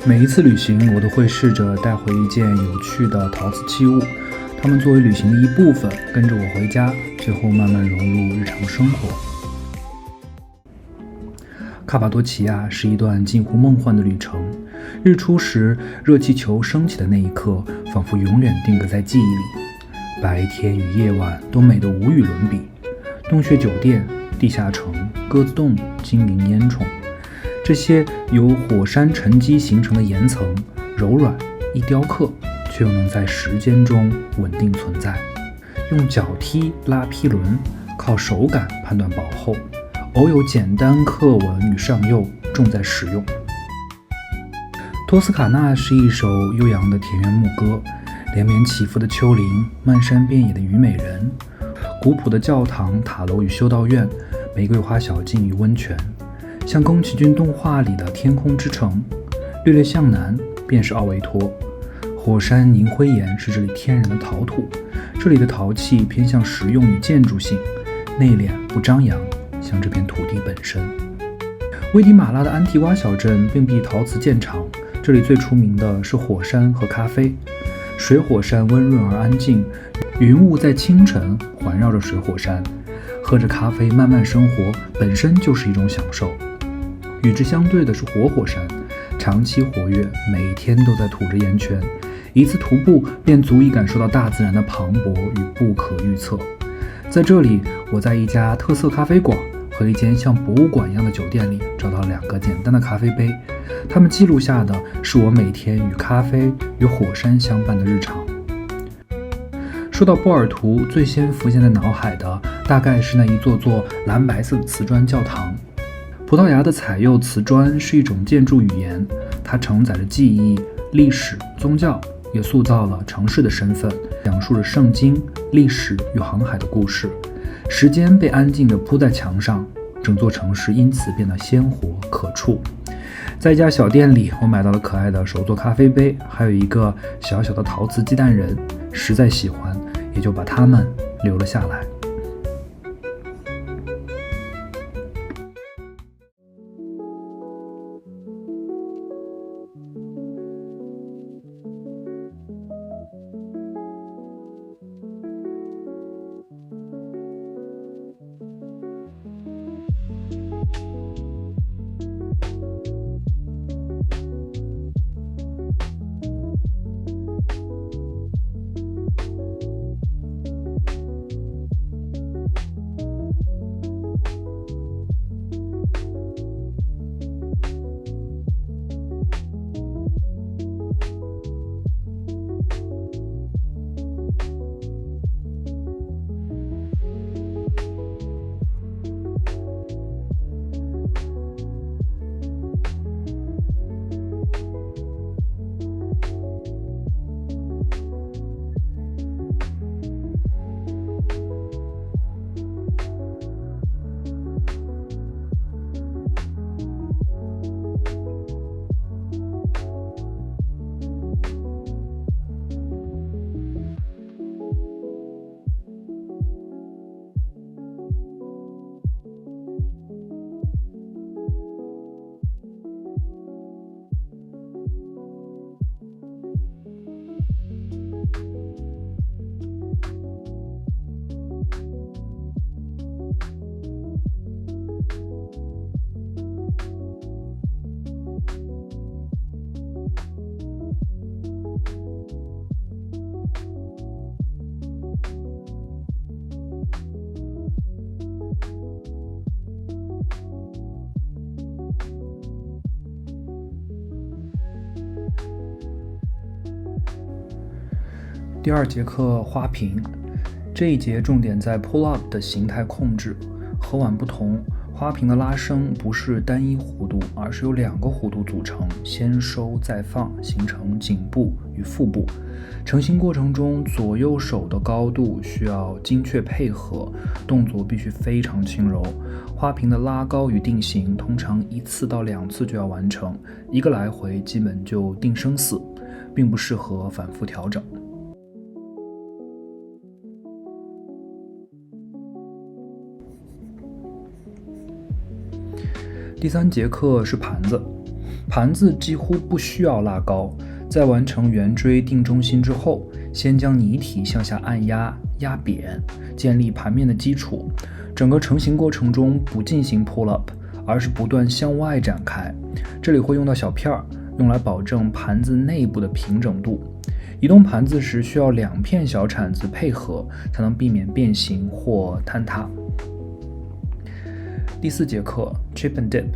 每一次旅行，我都会试着带回一件有趣的陶瓷器物，它们作为旅行的一部分，跟着我回家，最后慢慢融入日常生活。卡帕多奇亚是一段近乎梦幻的旅程，日出时热气球升起的那一刻，仿佛永远定格在记忆里。白天与夜晚都美得无与伦比，洞穴酒店、地下城、鸽子洞、精灵烟囱，这些由火山沉积形成的岩层，柔软易雕刻，却又能在时间中稳定存在。用脚踢拉坯轮，靠手感判断薄厚，偶有简单刻纹与上釉，重在实用。托斯卡纳是一首悠扬的田园牧歌，连绵起伏的丘陵，漫山遍野的虞美人，古朴的教堂、塔楼与修道院，玫瑰花小径与温泉，像宫崎骏动画里的天空之城。略略向南便是奥维托，火山凝灰岩是这里天然的陶土，这里的陶器偏向实用与建筑性，内敛不张扬，像这片土地本身。危地马拉的安提瓜小镇并避陶瓷见长，这里最出名的是火山和咖啡。水火山温润而安静，云雾在清晨环绕着水火山，喝着咖啡慢慢生活本身就是一种享受。与之相对的是活火山，长期活跃，每天都在吐着烟圈，一次徒步便足以感受到大自然的磅礴与不可预测。在这里，我在一家特色咖啡馆和一间像博物馆一样的酒店里找到2个简单的咖啡杯，它们记录下的是我每天与咖啡与火山相伴的日常。说到波尔图，最先浮现在脑海的大概是那一座座蓝白色的瓷砖教堂。葡萄牙的彩釉瓷砖是一种建筑语言，它承载着记忆、历史、宗教，也塑造了城市的身份，讲述着圣经、历史与航海的故事。时间被安静地铺在墙上，整座城市因此变得鲜活可触。在一家小店里，我买到了可爱的手做咖啡杯，还有一个小小的陶瓷鸡蛋人，实在喜欢，也就把它们留了下来。第2节课花瓶，这一节重点在 pull up 的形态控制。和碗不同，花瓶的拉升不是单一弧度，而是由2个弧度组成，先收再放，形成颈部与腹部。成型过程中，左右手的高度需要精确配合，动作必须非常轻柔。花瓶的拉高与定型通常1次到2次就要完成，一个来回基本就定生死，并不适合反复调整。第3节课是盘子，盘子几乎不需要拉高，在完成圆锥定中心之后，先将泥体向下按压，压扁，建立盘面的基础。整个成型过程中不进行 pull up， 而是不断向外展开。这里会用到小片儿，用来保证盘子内部的平整度。移动盘子时需要2片小铲子配合，才能避免变形或坍塌。第4节课 Chip and Dip，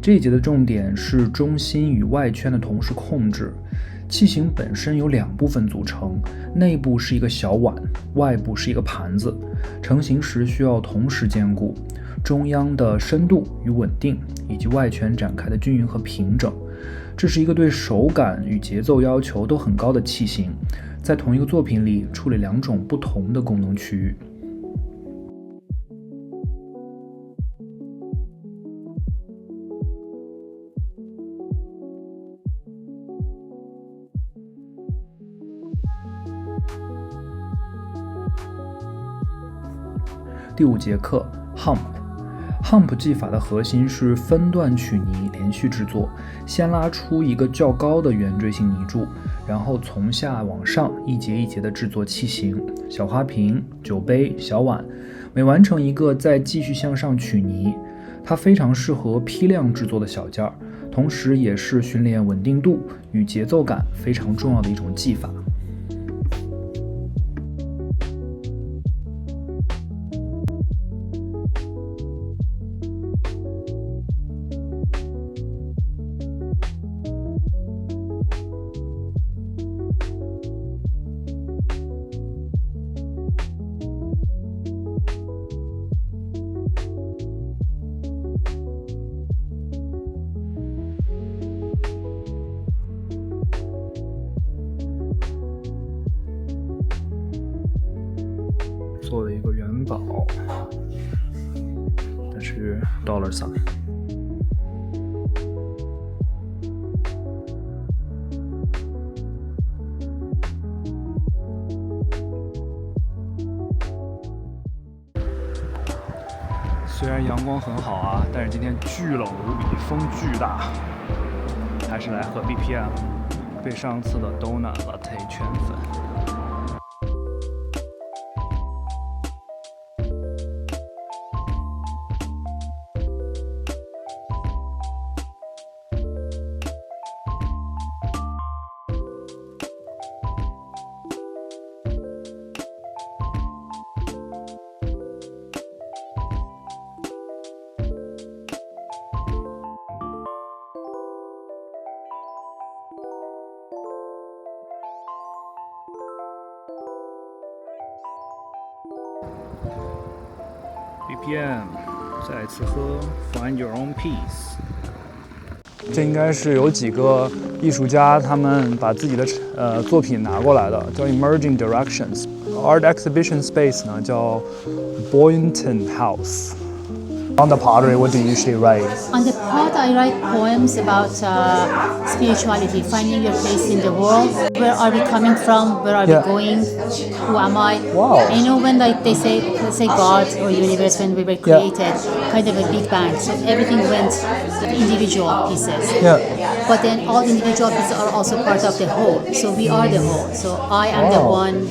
这一节的重点是中心与外圈的同时控制。器型本身由2部分组成，内部是一个小碗，外部是一个盘子。成型时需要同时兼顾中央的深度与稳定，以及外圈展开的均匀和平整。这是一个对手感与节奏要求都很高的器型，在同一个作品里处理2种不同的功能区域。第5节课 Hump 技法的核心是分段取泥连续制作，先拉出一个较高的圆锥形泥柱，然后从下往上一节一节的制作器型，小花瓶、酒杯、小碗，每完成一个再继续向上取泥。它非常适合批量制作的小件儿，同时也是训练稳定度与节奏感非常重要的一种技法。做了一个元宝，但是 dollar sign。虽然阳光很好啊，但是今天巨冷无比，风巨大，还是来喝 BPM， 被上次的 Donut Latte 圈粉。BPM， 再次喝 Find Your Own Peace。这应该是有几个艺术家他们把自己的作品拿过来的，叫 Emerging Directions。Art Exhibition Space 呢叫 Boynton House。On the pottery, what do you usually write? On the pot, I write poems about spirituality, finding your place in the world. Where are we coming from? Where are we going? Who am I? Wow. And you know when they say God or universe, when we were created, kind of a big bang. So everything went to individual pieces. Yeah. But then all individual pieces are also part of the whole. So we are the whole. So I am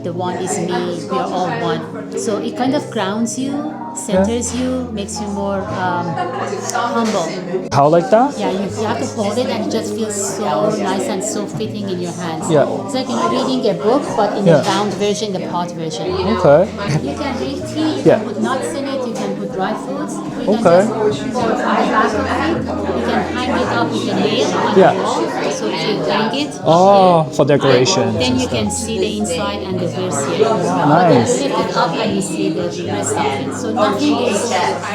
the one is me, we are all one. So it kind of grounds you, centers you, makes you more humble. How like that? Yeah, you have to hold it and it just feels so nice and so fitting in your hands. Yeah. It's like reading a book, but in the round version, the pot version. Okay. You can drink tea, you Yeah. can put nuts in it, you can put dry foods. You Okay. can just pour on the back of it. You can hang it up with a nail on Yeah. the wall. So if you hang it, Oh, for decoration. then you can see the inside and the verse here. Nice. You lift it up and you see the rest of it. So nothing is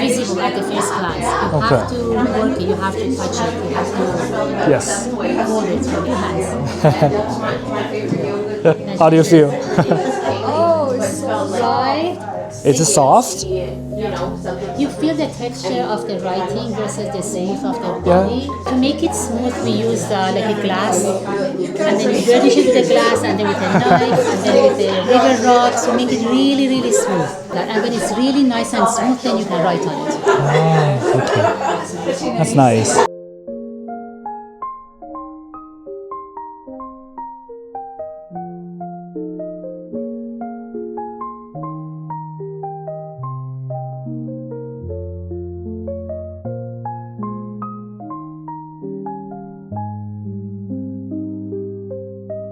visible at the first glance. You Okay. have to work it, you have to touch it, you have to Yes. hold it with your hands. How do you feel? Oh, it's right. It's soft? You feel the texture of the writing versus the smooth of the body. To make it smooth, we use like a glass, and then you burnish it with a glass, and then with a knife, and then with the river rocks to make it really, really smooth. And when it's really nice and smooth, then you can write on it. Oh, okay. That's nice.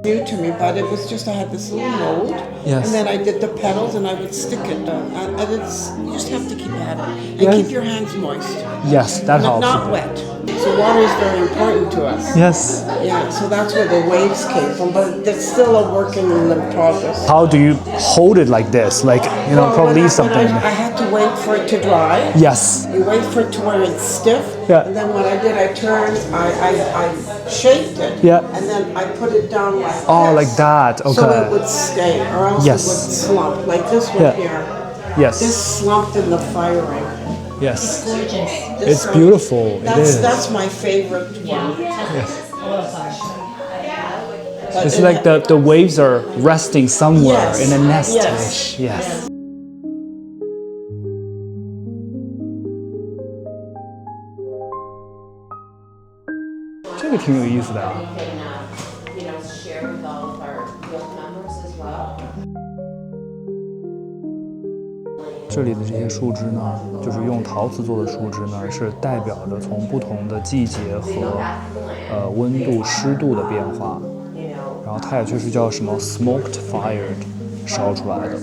New to me, but it was just I had this little mold, Yes. and then I did the petals, and I would stick it, and it's you just have to keep at it and Yes. keep your hands moist, Yes, that helps. not wet. So water is very important to us. Yes. Yeah, so that's where the waves came from, but it's still a work in the progress. How do you hold it like this? Like, probably when something. I had to wait for it to dry. Yes. You wait for it to where it's stiff, Yeah. and then what I did, I turned, I shaped it, Yeah. and then I put it down like Oh, this, like that. so Okay. it would stay, or else Yes. it would slump, like this one Yeah. here. Yes. This slumped in the firing. Yes. Gorgeous. This It's one- beautiful. It is. That's my favorite one. But It's it- like the waves are resting somewhere Yes. in a nest. Yes. Yes. 这个挺有意思的啊。 share with all of our guild members as well. 这里的这些树枝呢，就是用陶瓷做的树枝呢，是代表着从不同的季节和温度、湿度的变化。然后它也就是叫什么 smoked fired 烧出来的。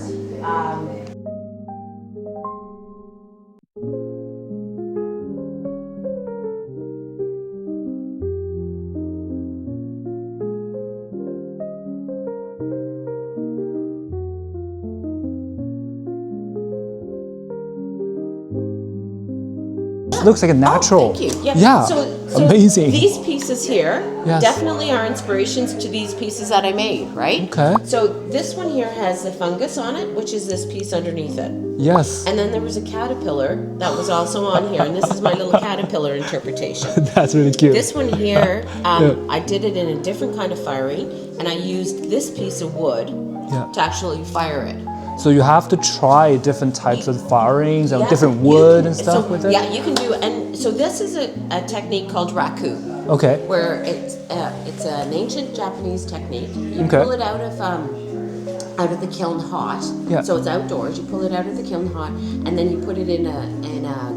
Looks like a natural. Oh, thank you. Yeah. So Amazing. These pieces here Yes. definitely are inspirations to these pieces that I made, right? Okay. So this one here has the fungus on it, which is this piece underneath it. Yes. And then there was a caterpillar that was also on here, and this is my little caterpillar interpretation. That's really cute. This one here, Yeah. I did it in a different kind of firing, and I used this piece of wood Yeah. to actually fire it. So you have to try different types of firings and Yeah, different you wood can- and stuff so, with it. Yeah, you can do, and so this is a technique called raku, Okay. where it's an ancient Japanese technique. You Okay. pull it out of the kiln hot. Yeah. So it's outdoors. You pull it out of the kiln hot, and then you put it in a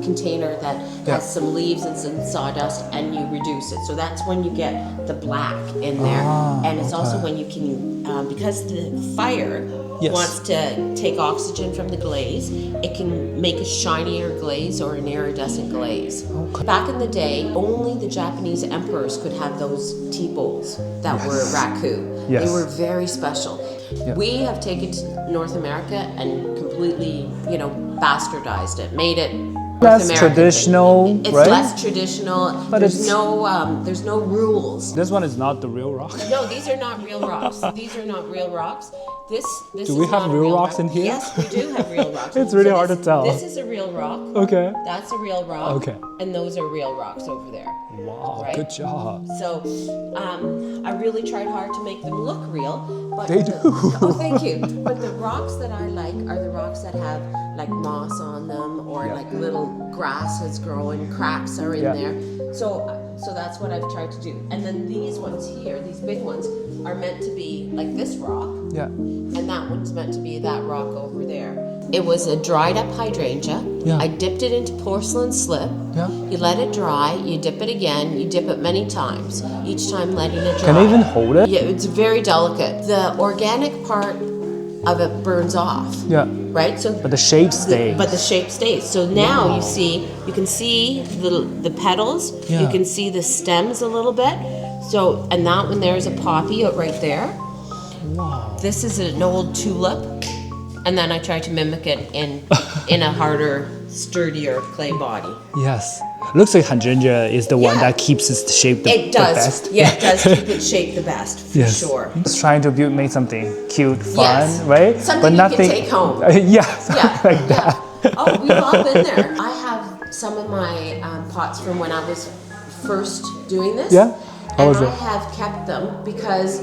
container that Yeah. has some leaves and some sawdust, and you reduce it. So that's when you get the black in there, and it's also when you can because the fire. Yes. Wants to take oxygen from the glaze, it can make a shinier glaze or an iridescent glaze. Okay. Back in the day, only the Japanese emperors could have those tea bowls that were raku. Yes. They were very special. Yeah. We have taken to North America and completely, bastardized it, made it Less North American. traditional, It's right? less traditional. But there's it's- there's no rules. This one is not the real rock. No, these are not real rocks. These are not real rocks. This Do is we have not a real rocks rock. in here? Yes, we do have real rocks. It's really So hard to tell. This is a real rock. Okay. That's a real rock. Okay. And those are real rocks over there. Wow, Right. good job. So I really tried hard to make them look real. But They do. Oh, thank you. But the rocks that I like are the rocks that have like moss on them or Yeah. like little grass is growing, cracks are in Yeah. there. So that's what I've tried to do. And then these ones here, these big ones, are meant to be like this rock. Yeah. And that one's meant to be that rock over there. It was a dried up hydrangea. Yeah. I dipped it into porcelain slip. Yeah. You let it dry, you dip it again, you dip it many times, each time letting it dry. Can I even hold it? Yeah, it's very delicate. The organic part of it burns off. Yeah. Right? So But the shape stays. But the shape stays. So now you can see the petals, Yeah. you can see the stems a little bit. So, and that one there's a poppy out right there. Wow. This is an old tulip, and then I tried to mimic it in a harder, sturdier clay body. Yes. Looks like hydrangea is the one Yeah. that keeps its shape the It does. best. Yeah, it does keep its shape the best, for Yes. sure. Just trying to make something cute, fun, Yes. right? Something but you nothing. can take home. Yeah, something Yeah, like that. Oh, we've all been there. I have some of my pots from when I was first doing this. Yeah? How And was I it? have kept them because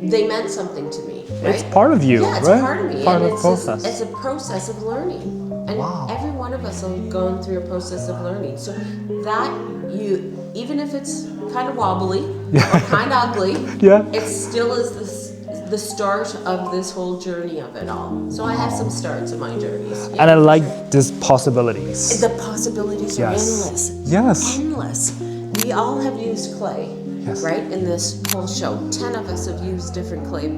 they meant something to me. Right? It's part of you, Yeah, it's right? part of me. Part and of the it's process. it's a process of learning. And Wow. every one of us are going through a process of learning. So that even if it's kind of wobbly or kind of ugly, Yeah. it still is the start of this whole journey of it all. So I have some starts of my journeys. And I like these possibilities. The possibilities are Yes. endless. Yes. Endless. We all have used clay. Yes. right? In this whole show, 10 of us have used different clay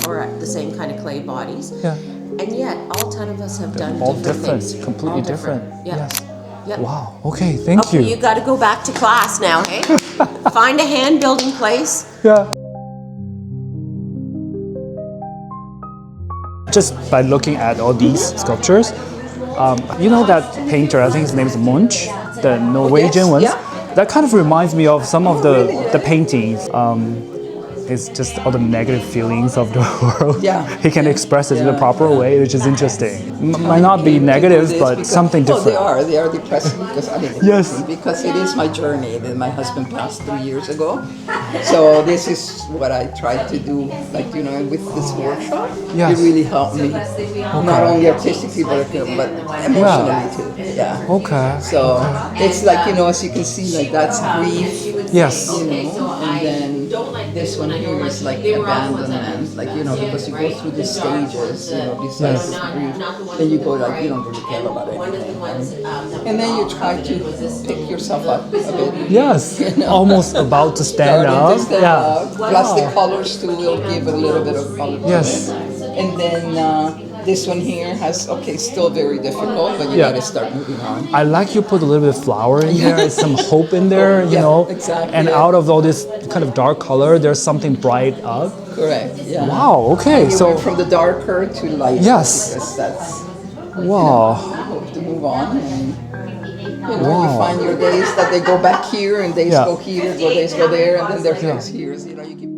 or the same kind of clay bodies. Yeah. And yet, all 10 of us have done All different different, things. completely All different. Yeah. Yes. Yep. Wow. Okay. Thank Okay, you. you got to go back to class now, hey? Find a hand building place. Yeah. Just by looking at all these sculptures, you know that painter, I think his name is Munch, the Norwegian ones? yeah. That kind of reminds me of some of the paintings. It's just all the negative feelings of the world. Yeah. He can express it in a Yeah, proper way, which is interesting. Might not be negative, but something different. They are depressing because Yes. because it is my journey. Then my husband passed 3 years ago, so this is what I tried to do. Like with this workshop, Yes. it really helped me, not only artistically but emotionally too. Yeah. Okay. So it's like as you can see, like that's grief. Yes. And then this one here is like abandonment, like because you go through the stages, besides grief, then you go like you don't really care about anything, and then you try to pick yourself up a bit. Yes. Almost about to stand Starting up. to stand Yeah. up. Plus the colors too will give a little bit of color. to Yes. it. And then this one here has still very difficult, but you Yeah. gotta start moving on. I like you put a little bit of flower in there, some hope in there, exactly, and yeah. out of all this kind of dark color, there's something bright up. Correct. Yeah. Wow, okay, And you so, went from the darker to light. Yes. Because that's wow, hope to move on. And, Wow. you find your days that they go back here and days Yeah. go here, days go there, and then there's here. You keep